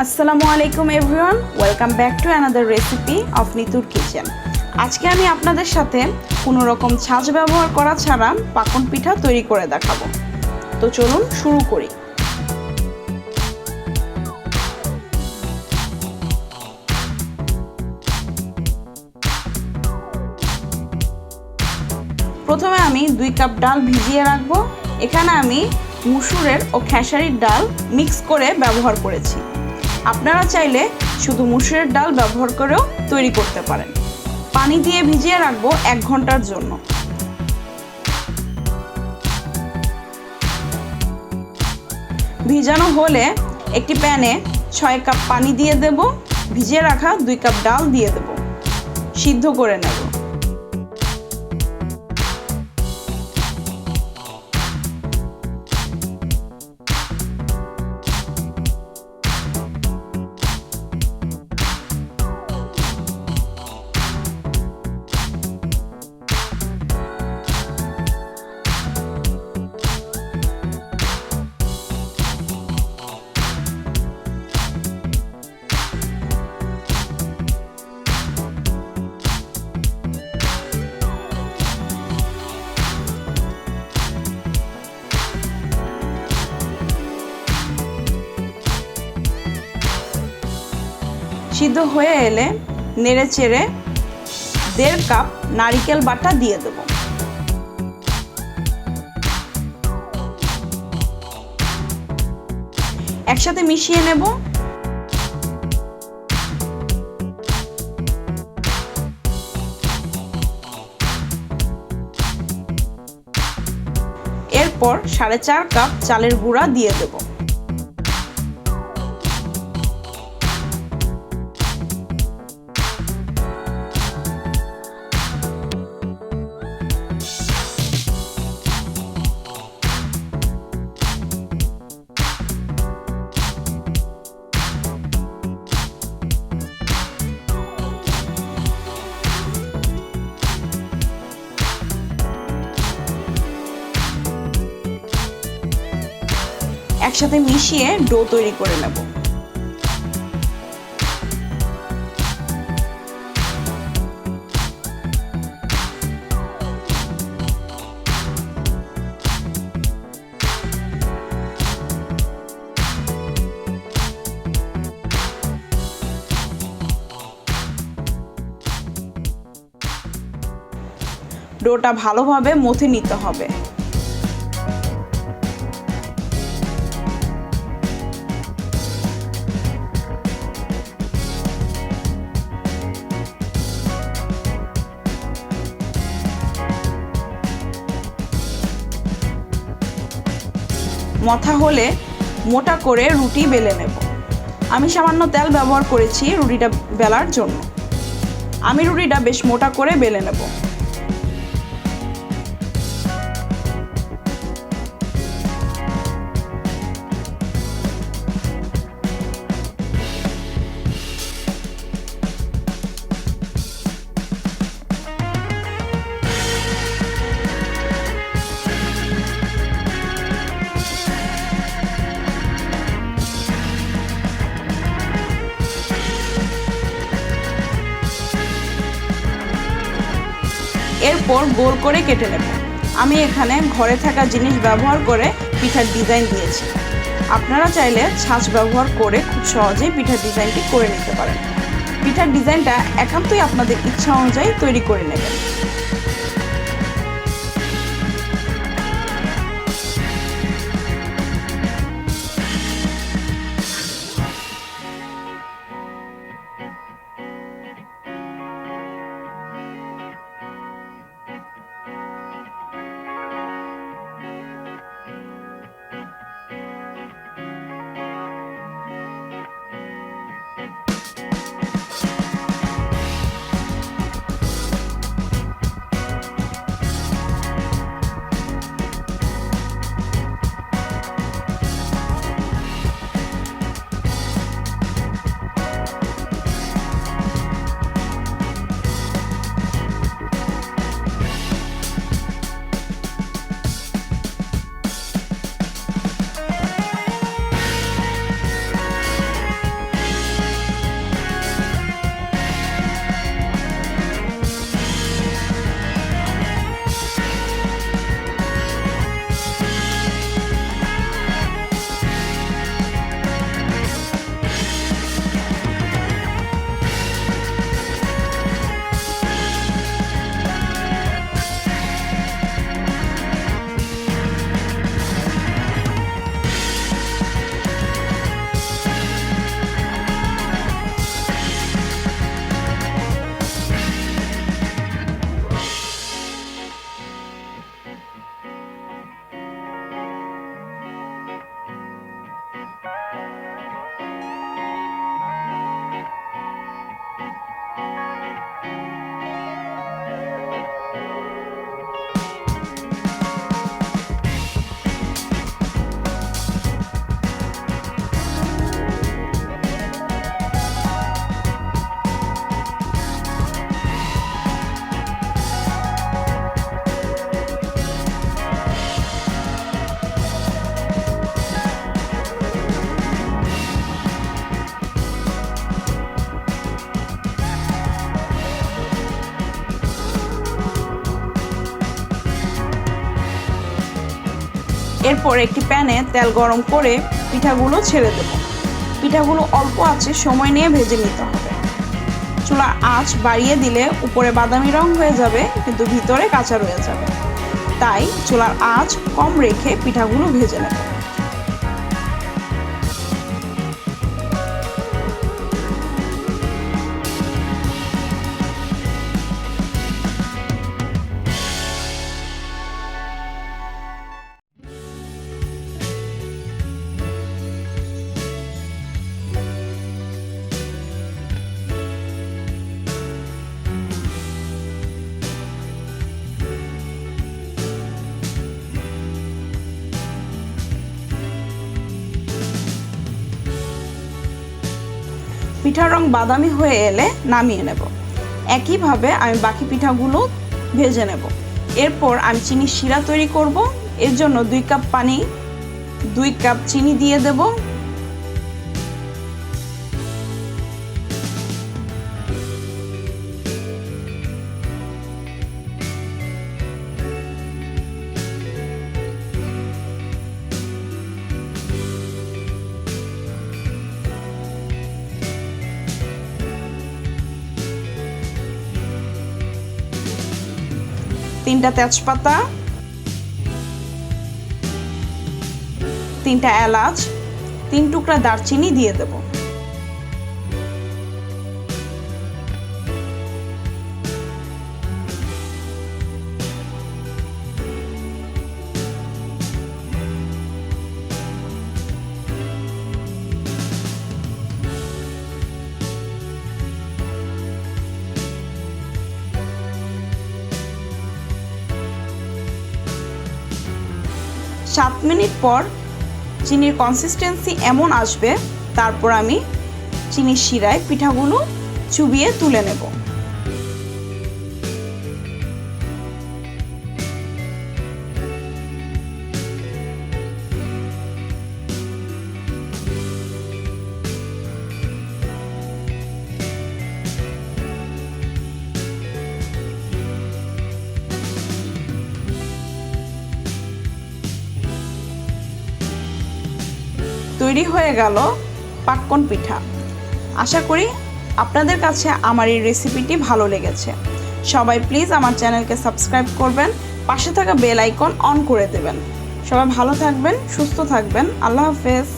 আসসালামু আলাইকুম everyone, welcome back to another recipe of নিতুর কিচেন। আজকে আমি আপনাদের সাথে কোনো রকম ছাঁচ ব্যবহার করা ছাড়া পাকন পিঠা তৈরি করে দেখাবো। তো চলুন শুরু করি। প্রথমে আমি 2 কাপ ডাল ভিজিয়ে রাখবো। এখানে আমি মুসুরের ও খেসারির ডাল মিক্স করে ব্যবহার করেছি। আপনারা চাইলে শুধু মুসুরের ডাল ব্যবহার করেও তৈরি করতে পারেন। পানি দিয়ে ভিজিয়ে রাখবো 1 ঘন্টার জন্য। ভিজানো হলে একটি প্যানে 6 কাপ পানি দিয়ে দেব, ভিজিয়ে রাখা 2 কাপ ডাল দিয়ে দেব, সিদ্ধ করে নেব। সিদ্ধ হয়ে এলে নেড়ে চেড়ে 1.5 কাপ নারকেল বাটা দিয়ে দেব। একসাথে মিশিয়ে নেব। এরপর 4.5 কাপ চালের গুঁড়া দিয়ে দেব। একসাথে মিশিয়ে ডো তৈরি করে নেব। ডোটা ভালোভাবে মথে নিতে হবে। মথা হলে মোটা করে রুটি বেলে নেব। আমি সামান্য তেল ব্যবহার করেছি রুটিটা বেলার জন্য। আমি রুটিটা বেশ মোটা করে বেলে নেব। এরপর গোল করে কেটে নেব। আমি এখানে ঘরে থাকা জিনিস ব্যবহার করে পিঠার ডিজাইন দিয়েছি। আপনারা চাইলে ছাঁচ ব্যবহার করে খুব সহজেই পিঠার ডিজাইনটি করে নিতে পারেন। পিঠার ডিজাইনটা একান্তই আপনাদের ইচ্ছা অনুযায়ী তৈরি করে নেবেন। এরপর একটি প্যানে তেল গরম করে পিঠাগুলো ছেড়ে দেব। পিঠাগুলো অল্প আঁচে সময় নিয়ে ভেজে নিতে হবে। চুলার আঁচ বাড়িয়ে দিলে উপরে বাদামি রং হয়ে যাবে, কিন্তু ভিতরে কাঁচা রয়ে যাবে। তাই চুলার আঁচ কম রেখে পিঠাগুলো ভেজে নেব। পিঠার রং বাদামি হয়ে এলে নামিয়ে নেব। একইভাবে আমি বাকি পিঠাগুলো ভেজে নেব। এরপর আমি চিনির শিরা তৈরি করব। এর জন্য 2 কাপ পানি, 2 কাপ চিনি দিয়ে দেব। তিনটা তেজপাতা, 3টা এলাচ, 3 টুকরা দারচিনি দিয়ে দেব। সাত মিনিট পর চিনির কনসিস্টেন্সি এমন আসবে, তারপর আমি চিনির শিরায় পিঠাগুলো চুবিয়ে তুলে নেব। তৈরি হয়ে গেল পাক্কন পিঠা। আশা করি আপনাদের কাছে আমার এই রেসিপিটি ভালো লেগেছে। সবাই প্লিজ আমার চ্যানেলকে সাবস্ক্রাইব করবেন, পাশে থাকা বেল আইকন অন করে দেবেন। সবাই ভালো থাকবেন, সুস্থ থাকবেন। আল্লাহ হাফেজ।